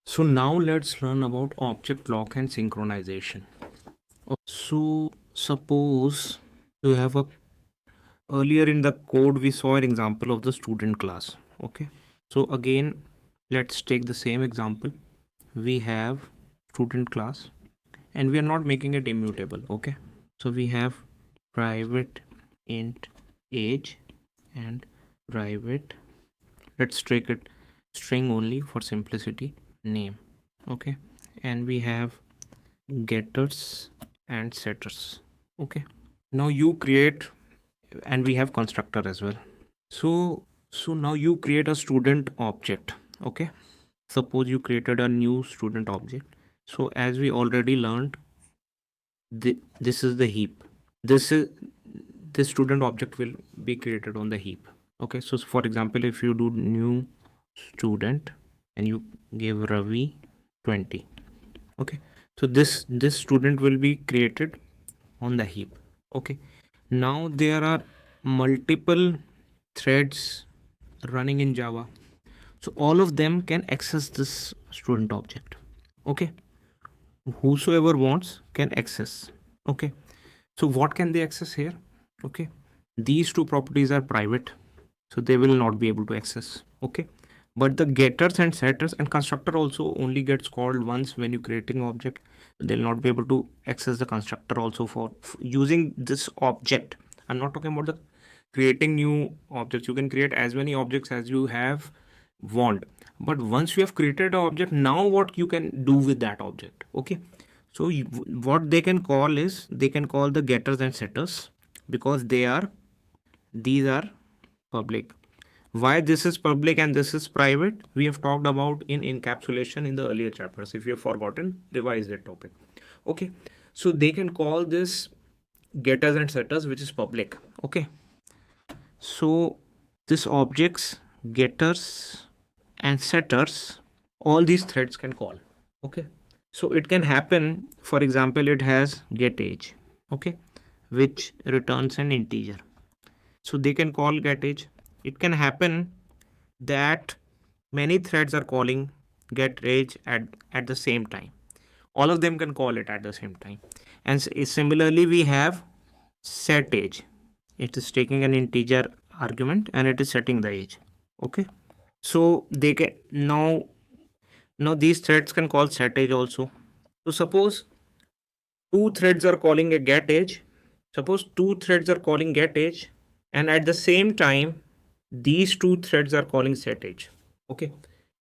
So now let's learn about object lock and synchronization. So suppose you have a earlier in the code we saw an example of the student class. Okay. So again, let's take the same example. We have student class and we are not making it immutable. Okay. So we have private int age and private, let's take it string only for simplicity, name. Okay. And we have getters and setters. Okay. Now you create, and we have constructor as well. So now you create a student object. Okay. Suppose you created a new student object. So as we already learned, this is the heap. This student object will be created on the heap. Okay. So for example, if you do new student and you give Ravi 20. Okay. So this student will be created on the heap. Okay. Now there are multiple threads running in Java. So all of them can access this student object. Okay. Whosoever wants can access. Okay. So what can they access here? Okay. These two properties are private, so they will not be able to access. Okay. But the getters and setters and constructor also only gets called once when you creating object. They'll not be able to access the constructor also for using this object. I'm not talking about the creating new objects. You can create as many objects as you have want. But once you have created an object, now what you can do with that object? Okay. So what they can call is, they can call the getters and setters because these are public. Why this is public and this is private, we have talked about in encapsulation in the earlier chapters. If you have forgotten, revise that topic. Okay. So they can call this getters and setters, which is public. Okay. So this objects, getters and setters, all these threads can call. Okay. So it can happen, for example, it has getAge. Okay. Which returns an integer. So they can call getAge. It can happen that many threads are calling getAge at the same time. All of them can call it at the same time. And similarly, we have setAge. It is taking an integer argument and it is setting the age. Okay. So they can now these threads can call setAge also. So suppose two threads are calling a getAge. Suppose two threads are calling getAge, and at the same time these two threads are calling setAge. Okay.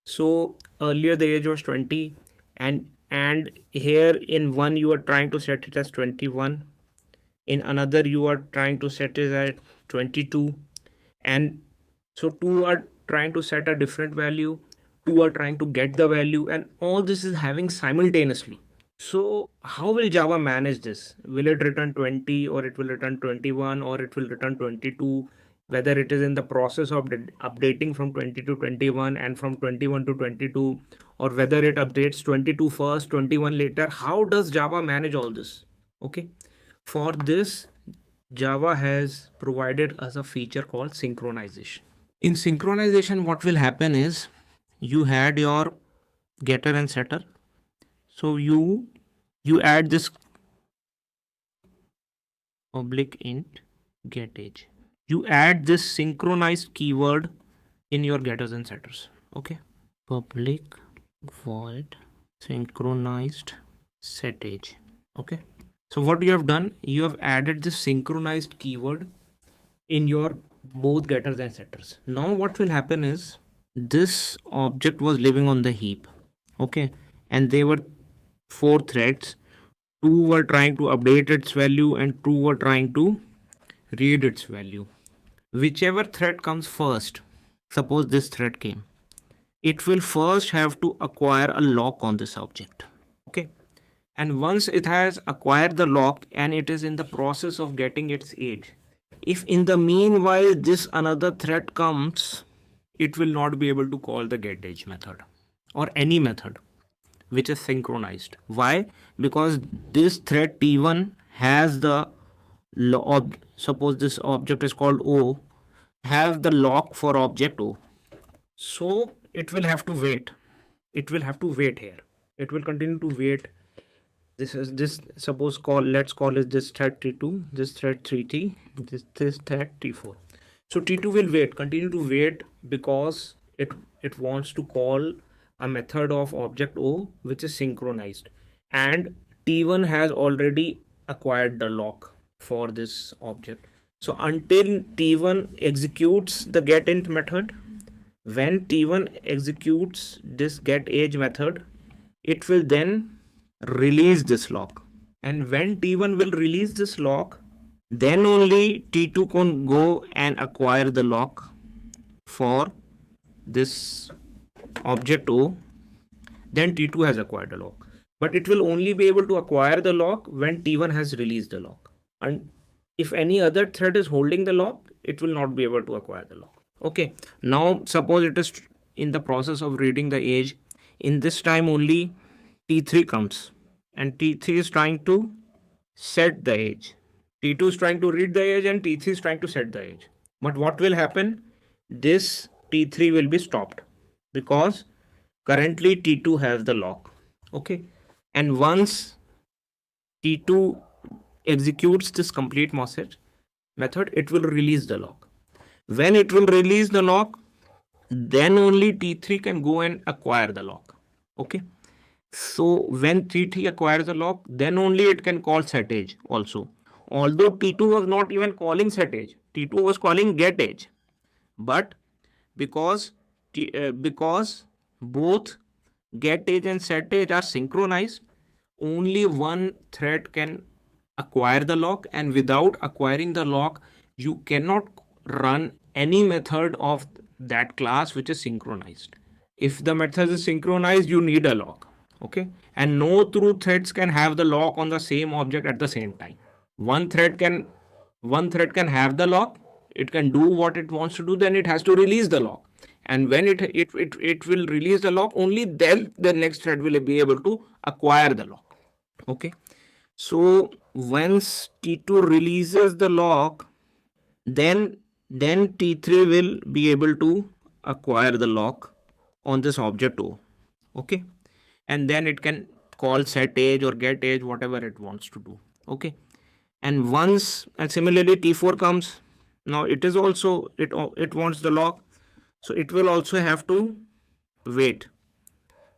So earlier the age was 20, and here in one you are trying to set it as 21, in another you are trying to set it at 22, and so two are trying to set a different value, two are trying to get the value, and all this is having simultaneously. So how will Java manage this? Will it return 20, or it will return 21, or it will return 22? Whether it is in the process of updating from 20 to 21 and from 21 to 22, or whether it updates 22 first, 21 later. How does Java manage all this? Okay. For this, Java has provided us a feature called synchronization. In synchronization, what will happen is, you had your getter and setter. So you add this public int getAge. You add this synchronized keyword in your getters and setters. Okay. Public void synchronized setAge. Okay. So what you have done, you have added this synchronized keyword in your both getters and setters. Now what will happen is, this object was living on the heap. Okay. And there were 4 threads. 2 were trying to update its value and 2 were trying to read its value. Whichever thread comes first, suppose this thread came, it will first have to acquire a lock on this object. Okay. And once it has acquired the lock and it is in the process of getting its age, if in the meanwhile this another thread comes, it will not be able to call the getAge method or any method which is synchronized. Why? Because this thread T1 has the suppose this object is called O, have the lock for object O. So it will have to wait. it will have to wait here. It will continue to wait. This suppose let's call it this thread T2, this thread 3T, this thread T4. So T2 will continue to wait, because it wants to call a method of object O which is synchronized, and T1 has already acquired the lock for this object. So until T1 executes the getInt method, when T1 executes this getAge method, it will then release this lock. And when T1 will release this lock, then only T2 can go and acquire the lock for this object O. Then T2 has acquired the lock. But it will only be able to acquire the lock when T1 has released the lock. And if any other thread is holding the lock, it will not be able to acquire the lock. Okay, now suppose it is in the process of reading the age. In this time only T3 comes, and T3 is trying to set the age. T2 is trying to read the age and T3 is trying to set the age. But what will happen? This T3 will be stopped, because currently T2 has the lock. Okay, and once T2 executes this complete method, it will release the lock. When it will release the lock, then only T3 can go and acquire the lock. Okay, so when T3 acquires the lock, then only it can call setAge also. Although T2 was not even calling setAge, T2 was calling getAge. But because both getAge and setAge are synchronized, only one thread can acquire the lock, and without acquiring the lock, you cannot run any method of that class which is synchronized. If the method is synchronized, you need a lock. Okay, and no two threads can have the lock on the same object at the same time. One thread can have the lock, it can do what it wants to do, then it has to release the lock, and when it will release the lock, only then the next thread will be able to acquire the lock. Okay, so once T2 releases the lock, then T3 will be able to acquire the lock on this object O. Okay, and then it can call setAge or getAge, whatever it wants to do. Okay, and similarly T4 comes. Now it is also it wants the lock, so it will also have to wait,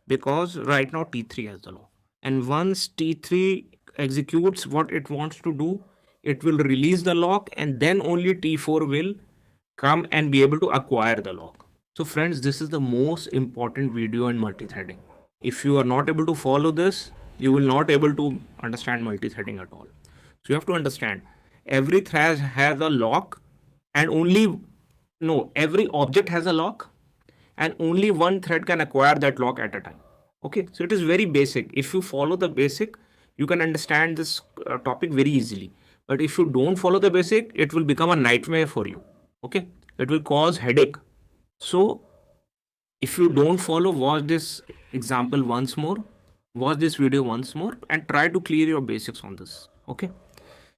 because right now T3 has the lock. And once T3 executes what it wants to do, it will release the lock, and then only T4 will come and be able to acquire the lock. So friends, this is the most important video in multi-threading. If you are not able to follow this, you will not able to understand multi-threading at all. So you have to understand, every thread has a lock, and every object has a lock, and only one thread can acquire that lock at a time. Okay, so it is very basic. If you follow the basic, you can understand this topic very easily. But if you don't follow the basic, it will become a nightmare for you. Okay, it will cause headache. So if you don't follow, watch this example once more, watch this video once more, and try to clear your basics on this. Okay,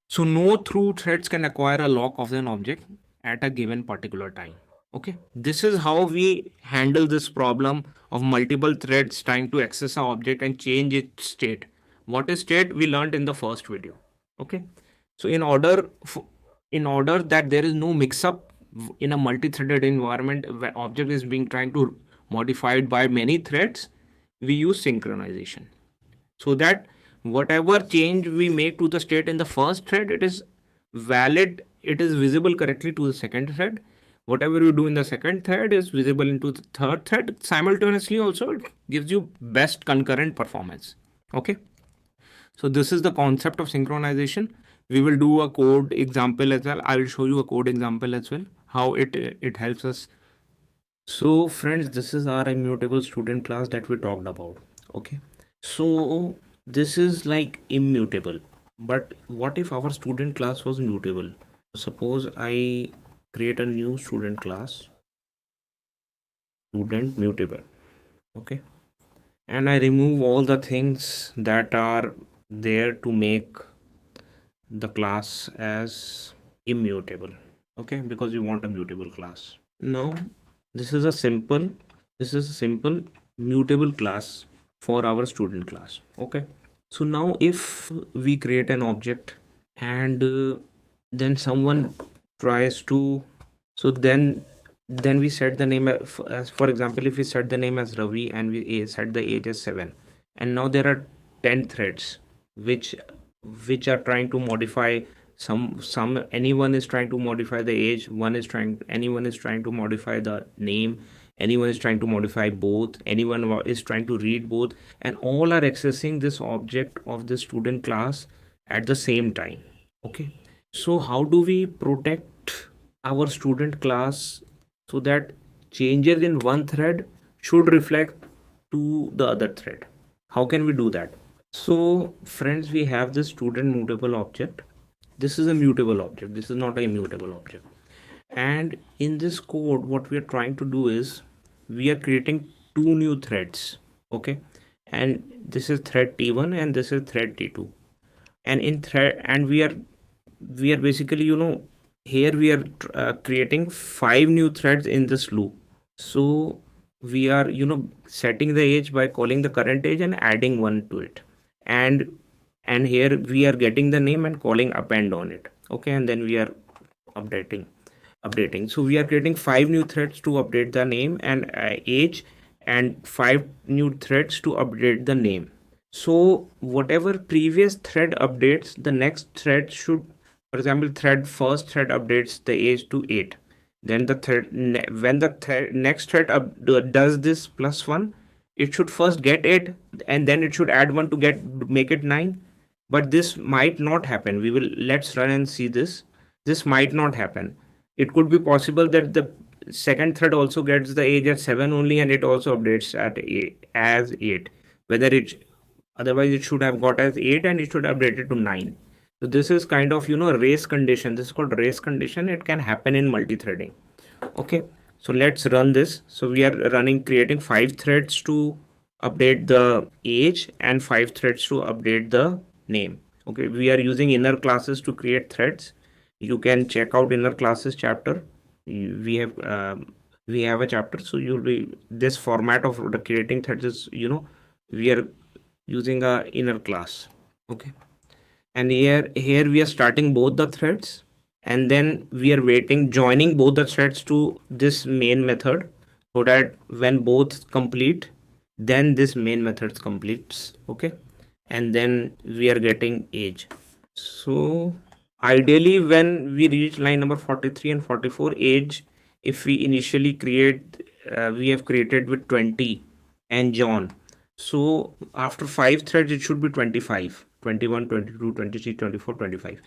so no two threads can acquire a lock of an object at a given particular time. Okay, this is how we handle this problem of multiple threads trying to access an object and change its state. What is state? We learned in the first video. Okay, so in order that there is no mix-up in a multi-threaded environment where object is being trying to modified by many threads, we use synchronization, so that whatever change we make to the state in the first thread, it is valid, it is visible correctly to the second thread. Whatever you do in the second thread is visible into the third thread. Simultaneously also, it gives you best concurrent performance. Okay, so this is the concept of synchronization. We will do a code example as well. I will show you a code example as well, how it helps us. So friends, this is our immutable student class that we talked about. Okay, so this is like immutable, but what if our student class was mutable? Suppose I create a new student class, student mutable. Okay, and I remove all the things that are there to make the class as immutable. Okay, because we want a mutable class. Now this is a simple mutable class for our student class. Okay, so now if we create an object and then someone tries to, so then we set the name as, for example, if we set the name as Ravi and we set the age as 7, and now there are 10 threads which are trying to modify some anyone is trying to modify the age, anyone is trying to modify the name, anyone is trying to modify both, anyone is trying to read both, and all are accessing this object of the student class at the same time. Okay, so how do we protect our student class so that changes in one thread should reflect to the other thread? How can we do that? So friends, we have this student mutable object. This is a mutable object, this is not a immutable object. And in this code, what we are trying to do is we are creating two new threads. Okay, and this is thread T1 and this is thread T2. And in thread, and we are basically, here we are creating 5 new threads in this loop. So we are setting the age by calling the current age and adding one to it, and here we are getting the name and calling append on it. Okay, and then we are updating. So we are creating 5 new threads to update the name and age, and 5 new threads to update the name. So whatever previous thread updates, the next thread should, for example, first thread updates the age to 8. Then the thread, when the next thread does this +1, it should first get 8 and then it should add 1 to make it 9. But this might not happen. Let's run and see this. This might not happen. It could be possible that the second thread also gets the age at 7 only, and it also updates at 8, as 8. Otherwise it should have got as 8 and it should update it to 9. So this is kind of race condition. This is called race condition. It can happen in multi-threading. Okay, so let's run this. So we are creating 5 threads to update the age and 5 threads to update the name. Okay, we are using inner classes to create threads. You can check out inner classes chapter. We have a chapter, so you'll be, this format of the creating threads is, we are using a inner class. Okay, and here we are starting both the threads, and then we are joining both the threads to this main method, so that when both complete, then this main method completes. Okay, and then we are getting age. So ideally, when we reach line number 43 and 44, age, if we initially we have created with 20 and John. So after 5 threads, it should be 25, 21, 22, 23, 24, 25.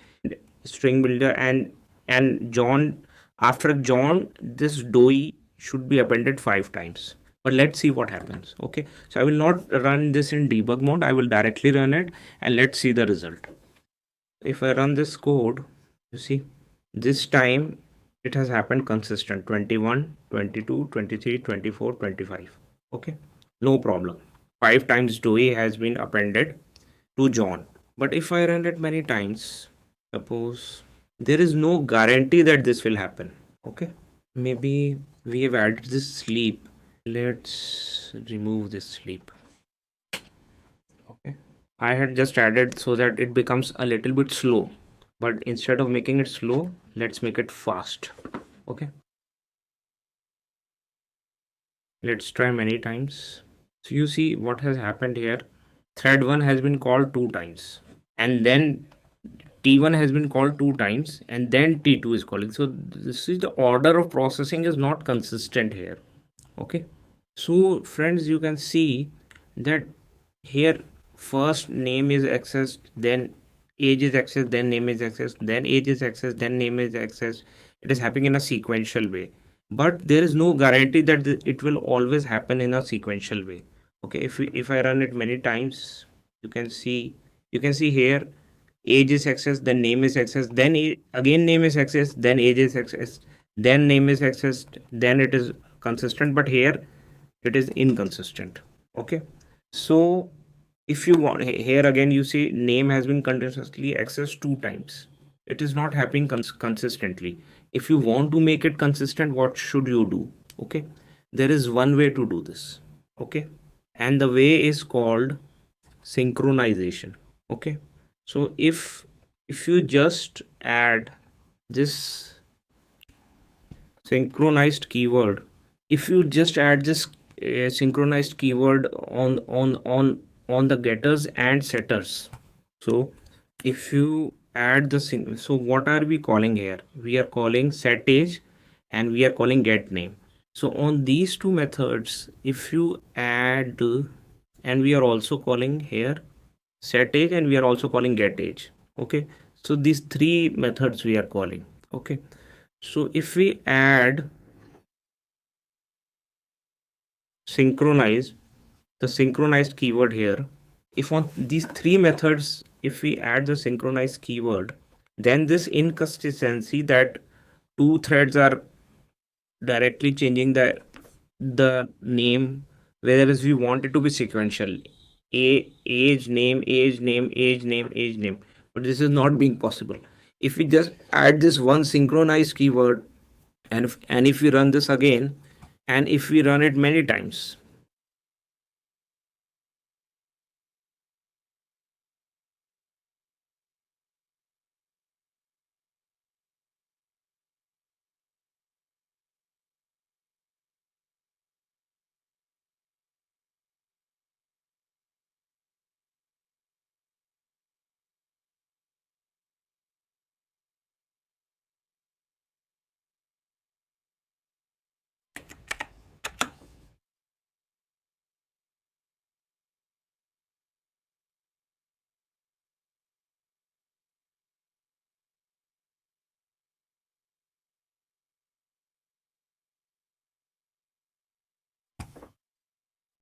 String builder and John, after John, this DOI should be appended 5 times. But let's see what happens. Okay, so I will not run this in debug mode. I will directly run it and let's see the result. If I run this code, you see, this time it has happened consistent: 21, 22, 23, 24, 25. Okay, no problem. 5 times DOI has been appended to John. But if I run it many times, suppose, there is no guarantee that this will happen. Okay, maybe we have added this sleep. Let's remove this sleep. Okay, I had just added so that it becomes a little bit slow, but instead of making it slow, let's make it fast. Okay, let's try many times. So you see what has happened here. Thread 1 has been called 2 times, and then T1 has been called 2 times, and then T2 is calling. So this is the order of processing is not consistent here. Okay, so friends, you can see that here first name is accessed, then age is accessed, then name is accessed, then age is accessed, then name is accessed. It is happening in a sequential way, but there is no guarantee that it will always happen in a sequential way. Okay, if I run it many times, you can see here age is accessed, then name is accessed, then again name is accessed, then age is accessed, then name is accessed, then it is consistent, but here it is inconsistent. Okay, so if you want, here again you see name has been continuously accessed 2 times. It is not happening consistently. If you want to make it consistent, what should you do? Okay, there is one way to do this. Okay, and the way is called synchronization. Okay, so if you just add this synchronized keyword, if you just add this synchronized keyword on the getters and setters, so if you add the so what are we calling here? We are calling setAge and we are calling getName. So on these two methods, if you add, and we are also calling here setAge and we are also calling getAge. Okay, so these three methods we are calling. Okay, so if we add synchronize, the synchronized keyword here, if on these three methods, if we add the synchronized keyword, then this inconsistency that two threads are directly changing the name, whereas we want it to be sequential, age name, age name, age name, age name, but this is not being possible. If we just add this one synchronized keyword, and if we run this again, and if we run it many times,